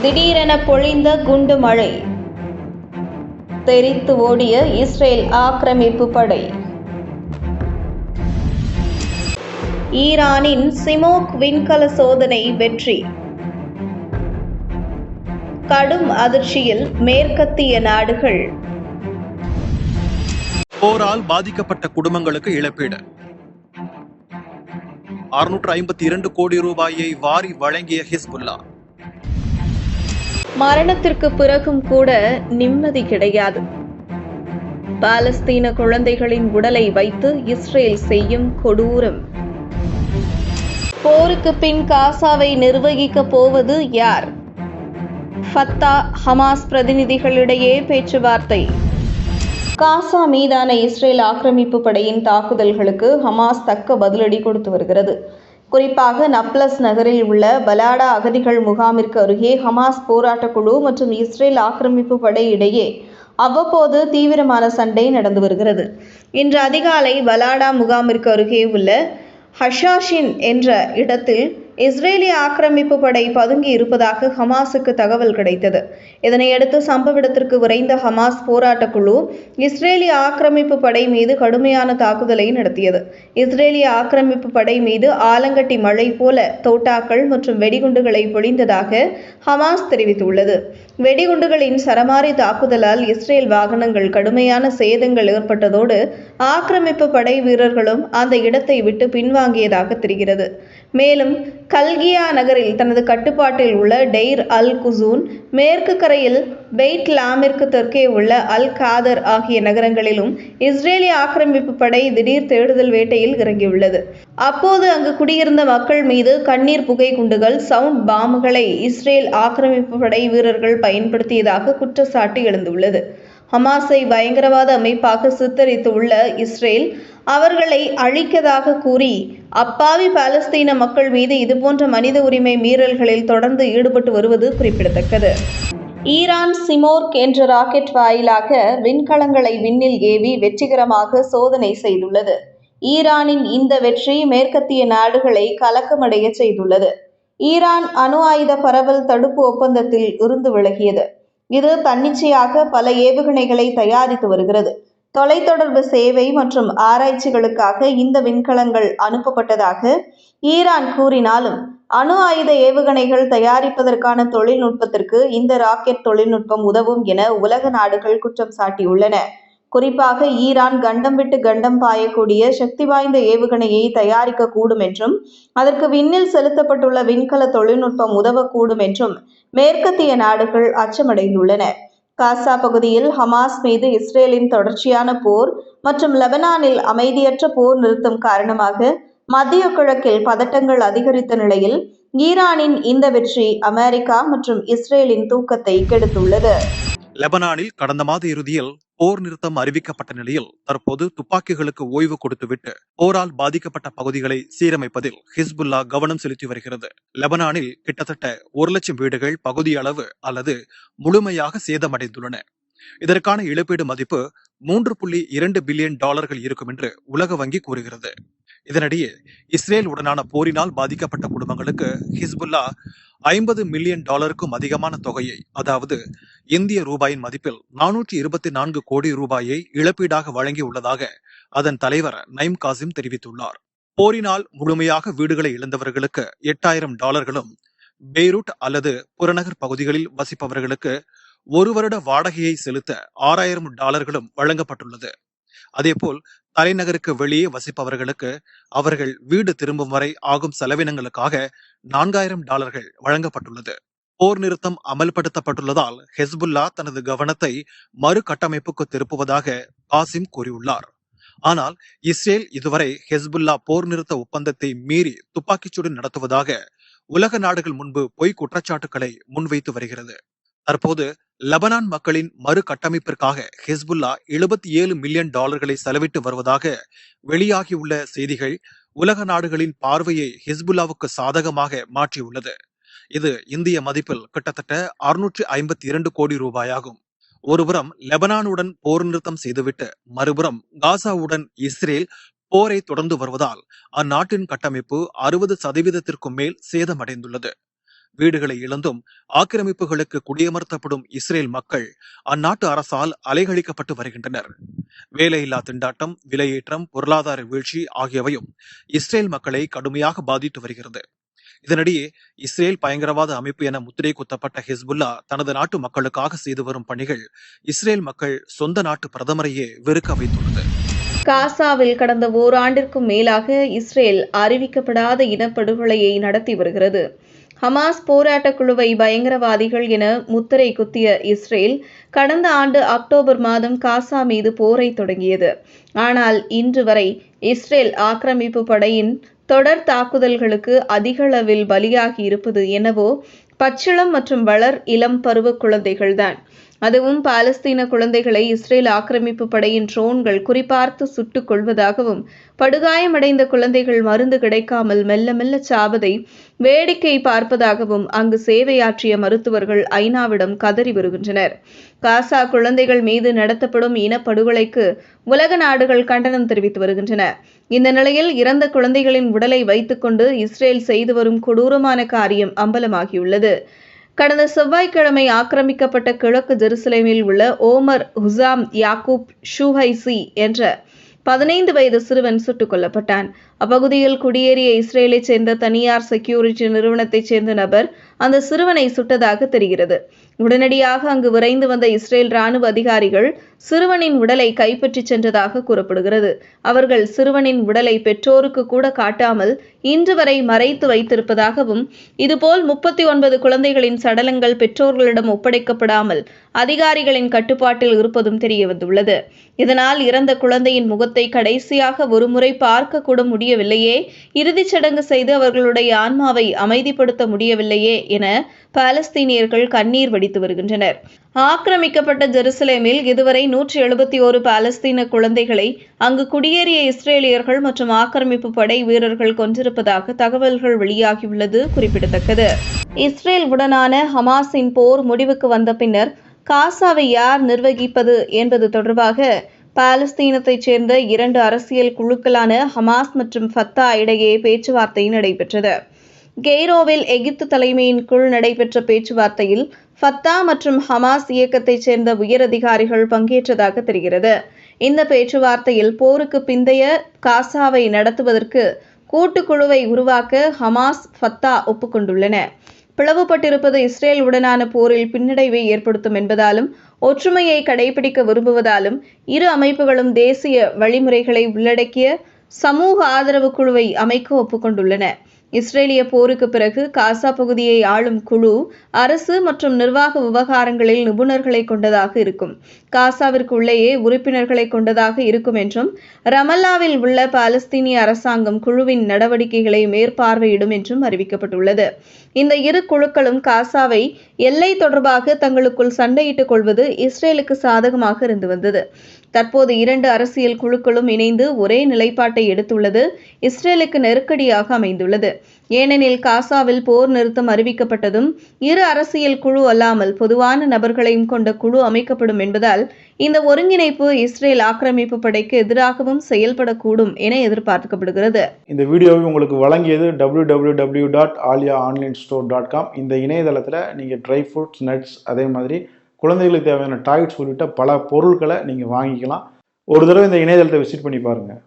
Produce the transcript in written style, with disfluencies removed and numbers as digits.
திடீரென பொழிந்த குண்டு மழை, தெறித்து ஓடிய இஸ்ரேல் ஆக்கிரமிப்பு படை. ஈரானின் சிமோக் விண்கல சோதனை வெற்றி. கடும் அதிர்ச்சியில் மேற்கத்திய நாடுகள். போரால் பாதிக்கப்பட்ட குடும்பங்களுக்கு இழப்பீடு. 652 கோடி ரூபாயை வாரி வழங்கிய ஹிஸ்புல்லா. மரணத்திற்கு பிறகும் கூட நிம்மதி கிடையாது. பாலஸ்தீன குழந்தைகளின் உடலை வைத்து இஸ்ரேல் செய்யும் கொடூரம். போருக்கு பின் காசாவை நிர்வகிக்கப் போவது யார்? ஃபத்தா, ஹமாஸ் பிரதிநிதிகளிடையே பேச்சுவார்த்தை. காசா மீதான இஸ்ரேல் ஆக்கிரமிப்பு படையின் தாக்குதல்களுக்கு ஹமாஸ் தக்க பதிலடி கொடுத்து வருகிறது. குறிப்பாக நப்லஸ் நகரில் உள்ள பலாடா அகதிகள் முகாமிற்கு அருகே ஹமாஸ் போராட்டக் குழு மற்றும் இஸ்ரேல் ஆக்கிரமிப்பு படை இடையே அவ்வப்போது தீவிரமான சண்டை நடந்து வருகிறது. இன்று அதிகாலை பலாடா முகாமிற்கு அருகே உள்ள ஹஷாஷின் என்ற இடத்தில் இஸ்ரேலிய ஆக்கிரமிப்பு படை பதுங்கி இருப்பதாக ஹமாஸுக்கு தகவல் கிடைத்தது. இதனையடுத்து சம்பவ இடத்திற்கு விரைந்த ஹமாஸ் போராட்டக் குழு இஸ்ரேலிய ஆக்கிரமிப்பு படை மீது கடுமையான தாக்குதலை நடத்தியது. இஸ்ரேலிய ஆக்கிரமிப்பு படை மீது ஆலங்கட்டி மழை போல தோட்டாக்கள் மற்றும் வெடிகுண்டுகளை பொழிந்ததாக ஹமாஸ் தெரிவித்துள்ளது. வெடிகுண்டுகளின் சரமாரி தாக்குதலால் இஸ்ரேல் வாகனங்கள் கடுமையான சேதங்கள் ஏற்பட்டதோடு ஆக்கிரமிப்பு படை வீரர்களும் அந்த இடத்தை விட்டு பின்வாங்கியதாக தெரிகிறது. மேலும் கல்கியா நகரில் தனது கட்டுப்பாட்டில் உள்ள டெய்ர் அல் குசூன், மேற்கு கரையில் பெய்ட் லாமிற்கு தெற்கே உள்ள அல் காதர் ஆகிய நகரங்களிலும் இஸ்ரேலிய ஆக்கிரமிப்பு படை திடீர் தேடுதல் வேட்டையில் இறங்கியுள்ளது. அப்போது அங்கு குடியிருந்த மக்கள் மீது கண்ணீர் புகை குண்டுகள், சவுண்ட் பாம்புகளை இஸ்ரேல் ஆக்கிரமிப்பு படை வீரர்கள் பயன்படுத்தியதாக குற்றச்சாட்டு எழுந்துள்ளது. ஹமாஸை பயங்கரவாத அமைப்பாக சித்தரித்துள்ள இஸ்ரேல் அவர்களை அழிக்கதாக கூறி அப்பாவி பாலஸ்தீன மக்கள் மீது இதுபோன்ற மனித உரிமை மீறல்களில் தொடர்ந்து ஈடுபட்டு வருவது குறிப்பிடத்தக்கது. ஈரான் சிமோர்க் என்ற ராக்கெட் வாயிலாக விண்கலங்களை விண்ணில் ஏவி வெற்றிகரமாக சோதனை செய்துள்ளது. ஈரானின் இந்த வெற்றி மேற்கத்திய நாடுகளை கலக்கமடைய செய்துள்ளது. ஈரான் அணு ஆயுத பரவல் தடுப்பு ஒப்பந்தத்தில் இருந்து விலகியது. இது தன்னிச்சையாக பல ஏவுகணைகளை தயாரித்து வருகிறது. தொலைத்தொடர்பு சேவை மற்றும் ஆராய்ச்சிகளுக்காக இந்த விண்கலங்கள் அனுப்பப்பட்டதாக ஈரான் கூறினாலும் அணு ஆயுத ஏவுகணைகள் தயாரிப்பதற்கான தொழில்நுட்பத்திற்கு இந்த ராக்கெட் தொழில்நுட்பம் உதவும் என உலக நாடுகள் குற்றம் சாட்டியுள்ளன. குறிப்பாக ஈரான் கண்டம் விட்டு கண்டம் பாயக்கூடிய சக்தி வாய்ந்த ஏவுகணையை தயாரிக்கக்கூடும் என்றும் அதற்கு விண்ணில் செலுத்தப்பட்டுள்ள விண்கல தொழில்நுட்பம் உதவக்கூடும் என்றும் மேற்கத்திய நாடுகள் அச்சமடைந்துள்ளன. காசா பகுதியில் ஹமாஸ் மீது இஸ்ரேலின் தொடர்ச்சியான போர் மற்றும் லெபனானில் அமைதியற்ற போர் நிறுத்தம் காரணமாக மத்திய கிழக்கில் பதட்டங்கள் அதிகரித்த நிலையில் ஈரானின் இந்த வெற்றி அமெரிக்கா மற்றும் இஸ்ரேலின் தூக்கத்தை கெடுத்துள்ளது. லெபனானில் கடந்த மாத இறுதியில் போர் நிறுத்தம் அறிவிக்கப்பட்ட நிலையில் தற்போது துப்பாக்கிகளுக்கு ஓய்வு கொடுத்துவிட்டு போரால் பாதிக்கப்பட்ட பகுதிகளை சீரமைப்பதில் ஹிஸ்புல்லா கவனம் செலுத்தி வருகிறது. லெபனானில் கிட்டத்தட்ட 1,00,000 வீடுகள் பகுதியளவு அல்லது முழுமையாக சேதமடைந்துள்ளன. இதற்கான இழப்பீடு மதிப்பு $3.2 பில்லியன் இருக்கும் என்று உலக வங்கி கூறுகிறது. இதனிடையே இஸ்ரேல் உடனான போரினால் பாதிக்கப்பட்ட குடும்பங்களுக்கு ஹிஸ்புல்லா $50 மில்லியன் அதிகமான தொகையை, அதாவது இந்திய ரூபாயின் மதிப்பில் 424 கோடி ரூபாயை இழப்பீடாக வழங்கியுள்ளதாக அதன் தலைவர் நைம் காசிம் தெரிவித்துள்ளார். போரினால் முழுமையாக வீடுகளை இழந்தவர்களுக்கு $8,000 பெய்ரூட் அல்லது புறநகர் பகுதிகளில் வசிப்பவர்களுக்கு 1 வருட வாடகையை செலுத்த $6,000 வழங்கப்பட்டுள்ளது. அதேபோல் தலைநகருக்கு வெளியே வசிப்பவர்களுக்கு அவர்கள் வீடு திரும்பும் வரை ஆகும் செலவினங்களுக்காக $4,000 வழங்கப்பட்டுள்ளது. போர் நிறுத்தம் அமல்படுத்தப்பட்டுள்ளதால் ஹெஸ்புல்லா தனது கவனத்தை மறுகட்டமைப்புக்கு திருப்புவதாக காசிம் கூறியுள்ளார். ஆனால் இஸ்ரேல் இதுவரை ஹெஸ்புல்லா போர் நிறுத்த ஒப்பந்தத்தை மீறி துப்பாக்கிச்சூடு நடத்துவதாக உலக நாடுகள் முன்பு பொய் குற்றச்சாட்டுக்களை முன்வைத்து வருகிறது. தற்போது லெபனான் மக்களின் மறு கட்டமைப்பிற்காக ஹிஸ்புல்லா $77 மில்லியன் செலவிட்டு வருவதாக வெளியாகியுள்ள செய்திகள் உலக நாடுகளின் பார்வையை ஹிஸ்புல்லாவுக்கு சாதகமாக மாற்றியுள்ளது. இது இந்திய மதிப்பில் கிட்டத்தட்ட 652 கோடி ரூபாயாகும். ஒருபுறம் லெபனானுடன் போர் நிறுத்தம் செய்துவிட்டு மறுபுறம் காசாவுடன் இஸ்ரேல் போரை தொடர்ந்து வருவதால் அந்நாட்டின் கட்டமைப்பு 60% மேல் சேதமடைந்துள்ளது. வீடுகளை இழந்தும் ஆக்கிரமிப்புகளுக்கு குடியமர்த்தப்படும் இஸ்ரேல் மக்கள் அந்நாட்டு அரசால் அலைகழிக்கப்பட்டு வருகின்றனர். வேலையில்லா திண்டாட்டம், விலையேற்றம், பொருளாதார வீழ்ச்சி ஆகியவையும் இஸ்ரேல் மக்களை கடுமையாக பாதித்து வருகிறது. இதனிடையே இஸ்ரேல் பயங்கரவாத அமைப்பு என முத்திரை குத்தப்பட்ட ஹிஸ்புல்லா தனது நாட்டு மக்களுக்காக செய்து வரும் பணிகள் இஸ்ரேல் மக்கள் சொந்த நாட்டு பிரதமரையே வெறுக்க வைத்துள்ளது. காசாவில் கடந்த ஓராண்டிற்கும் மேலாக இஸ்ரேல் அறிவிக்கப்படாத இனப்படுகொலையை நடத்தி வருகிறது. ஹமாஸ் போராட்டக் குழுவை பயங்கரவாதிகள் என முத்திரை குத்திய இஸ்ரேல் கடந்த ஆண்டு அக்டோபர் மாதம் காசா மீது போரை தொடங்கியது. ஆனால் இன்று வரை இஸ்ரேல் ஆக்கிரமிப்பு படையின் தொடர் தாக்குதல்களுக்கு அதிகளவில் பலியாகி இருப்பது என்னவோ பச்சிளம் மற்றும் வளர் இளம் பருவ குழந்தைகள்தான். அதுவும் பாலஸ்தீன குழந்தைகளை இஸ்ரேல் ஆக்கிரமிப்பு படையின் ட்ரோன்கள் குறிபார்த்து சுட்டுக் கொள்வதாகவும், படுகாயமடைந்த குழந்தைகள் மருந்து கிடைக்காமல் மெல்ல மெல்ல சாவதை வேடிக்கை பார்ப்பதாகவும் அங்கு சேவையாற்றிய மருத்துவர்கள் ஐநாவிடம் கதறி வருகின்றனர். காசா குழந்தைகள் மீது நடத்தப்படும் இனப்படுகொலைக்கு உலக நாடுகள் கண்டனம் தெரிவித்து வருகின்றன. இந்த நிலையில் இறந்த குழந்தைகளின் உடலை வைத்துக்கொண்டு இஸ்ரேல் செய்து வரும் கொடூரமான காரியம் அம்பலமாகியுள்ளது. கடந்த செவ்வாய்க்கிழமை ஆக்கிரமிக்கப்பட்ட கிழக்கு ஜெருசலேமில் உள்ள ஓமர் ஹுசாம் யாக்கூப் ஷூஹைசி என்ற 15 வயது சிறுவன் சுட்டுக் கொல்லப்பட்டான். அப்பகுதியில் குடியேறிய இஸ்ரேலைச் சேர்ந்த தனியார் செக்யூரிட்டி நிறுவனத்தைச் சேர்ந்த நபர் அந்த சிறுவனை சுட்டதாக தெரிகிறது. உடனடியாக அங்கு விரைந்து வந்த இஸ்ரேல் ராணுவ அதிகாரிகள் சிறுவனின் உடலை கைப்பற்றிச் சென்றதாக கூறப்படுகிறது. அவர்கள் சிறுவனின் உடலை பெற்றோருக்கு கூட காட்டாமல் இன்று வரை மறைத்து வைத்திருப்பதாகவும், இதுபோல் 39 குழந்தைகளின் சடலங்கள் பெற்றோர்களிடம் ஒப்படைக்கப்படாமல் அதிகாரிகளின் கட்டுப்பாட்டில் இருப்பதும் தெரியவந்துள்ளது. இதனால் இறந்த குழந்தையின் முகத்தை கடைசியாக ஒருமுறை பார்க்க கூட முடியவில்லையே, இறுதிச் சடங்கு செய்து அவர்களுடைய ஆன்மாவை அமைதிப்படுத்த முடியவில்லையே என பாலஸ்தீனியர்கள் கண்ணீர் வடித்து வருகின்றனர். ஆக்கிரமிக்கப்பட்ட ஜெருசலேமில் இதுவரை 171 பாலஸ்தீன குழந்தைகளை அங்கு குடியேறிய இஸ்ரேலியர்கள் மற்றும் ஆக்கிரமிப்பு படை வீரர்கள் கொன்றிருப்பதாக தகவல்கள் வெளியாகியுள்ளது குறிப்பிடத்தக்கது. இஸ்ரேல் உடனான ஹமாஸின் போர் முடிவுக்கு வந்த பின்னர் காசாவை யார் நிர்வகிப்பது என்பது தொடர்பாக பாலஸ்தீனத்தைச் சேர்ந்த 2 அரசியல் குழுக்களான ஹமாஸ் மற்றும் ஃபத்தா இடையே பேச்சுவார்த்தை நடைபெற்றது. கெய்ரோவில் எகிப்து தலைமையின் கீழ் நடைபெற்ற பேச்சுவார்த்தையில் ஃபத்தா மற்றும் ஹமாஸ் இயக்கத்தைச் சேர்ந்த உயரதிகாரிகள் பங்கேற்றதாக தெரிகிறது. இந்த பேச்சுவார்த்தையில் போருக்கு பிந்தைய காசாவை நடத்துவதற்கு கூட்டுக்குழுவை உருவாக்க ஹமாஸ், ஃபத்தா ஒப்புக்கொண்டுள்ளன. பிளவுபட்டிருப்பது இஸ்ரேல் உடனான போரில் பின்னடைவை ஏற்படுத்தும் என்பதாலும், ஒற்றுமையை கடைபிடிக்க விரும்புவதாலும் இரு அமைப்புகளும் தேசிய வழிமுறைகளை உள்ளடக்கிய சமூக ஆதரவு குழுவை அமைக்க ஒப்புக்கொண்டுள்ளன. இஸ்ரேலிய போருக்கு பிறகு காசா பகுதியை ஆளும் குழு அரசு மற்றும் நிர்வாக விவகாரங்களில் நிபுணர்களை கொண்டதாக இருக்கும். காசாவிற்கு உள்ளேயே உறுப்பினர்களை கொண்டதாக இருக்கும் என்றும், ரமல்லாவில் உள்ள பாலஸ்தீனிய அரசாங்கம் குழுவின் நடவடிக்கைகளை மேற்பார்வையிடும் என்றும் அறிவிக்கப்பட்டுள்ளது. இந்த இரு குழுக்களும் காசாவை எல்லை தொடர்பாக தங்களுக்குள் சண்டையிட்டுக் கொள்வது இஸ்ரேலுக்கு சாதகமாக இருந்து வந்தது. தற்போது 2 அரசியல் குழுக்களும் இணைந்து ஒரே நிலைப்பாட்டை எடுத்துள்ளது இஸ்ரேலுக்கு நெருக்கடியாக அமைந்துள்ளது. ஏனெனில் காசாவில் போர் நிறுத்தம் அறிவிக்கப்பட்டதும் இரு அரசியல் குழு அல்லாமல் பொதுவான நபர்களையும் கொண்ட குழு அமைக்கப்படும் என்பதால் இந்த ஒருங்கிணைப்பு இஸ்ரேல் ஆக்கிரமிப்பு படைக்கு எதிராகவும் செயல்படக்கூடும் என எதிர்பார்க்கப்படுகிறது. இந்த வீடியோவை உங்களுக்கு வழங்கியது www.aliaonlinestore.com. இந்த இணையதளத்தில் நீங்கள் ட்ரை ஃப்ரூட்ஸ், நட்ஸ், அதே மாதிரி குழந்தைகளுக்கு தேவையான டாய்ஸ் உள்ளிட்ட பல பொருட்களை நீங்கள் வாங்கிக்கலாம். ஒரு தடவை இந்த இணையதளத்தை விசிட் பண்ணி பாருங்கள்.